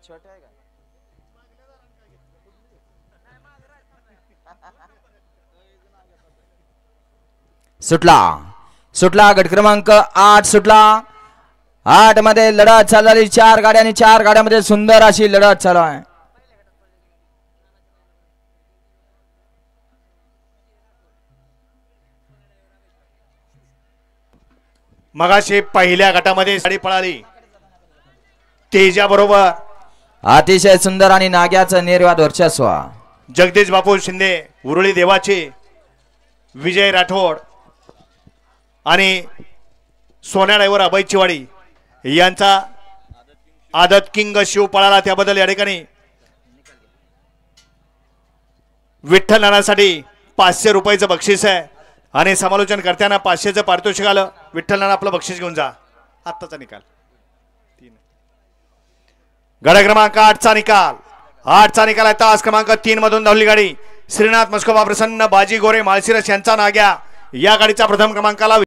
छोटे आहे का सुटला सुटला गट क्रमांक 8 सुटला 8 मध्ये लढत चालली 4 गाड्या आणि 4 गाड्यामध्ये सुंदर अशी लढत चालू आहे मगाशी पहिल्या गटामध्ये साडी पळाली तेजा बरोबर अतिशय सुंदर आणि नाग्याचं निर्वाद वर्चस्व जगदीश बापू शिंदे उरुळी देवाचे विजय राठोड आणि सोन्या ड्रायव्हर अभय चिवाडी यांचा आदत किंग शिव पळाला त्याबद्दल या ठिकाणी विठ्ठल नानासाठी 500 रुपयाचं बक्षीस आहे आणि समालोचन करताना 500चं पारितोषिक आलं विठ्ठल नाना आपलं बक्षीस घेऊन जा आत्ताचा निकाल गड क्रमांक 8चा निकाल 8चा निकाल आहे तास क्रमांक 3 मधून धावली गाडी श्रीनाथ मस्कोबा प्रसन्न बाजी गोरे माळशिरस यांचा नाग्या या गाडीचा प्रथम क्रमांकाला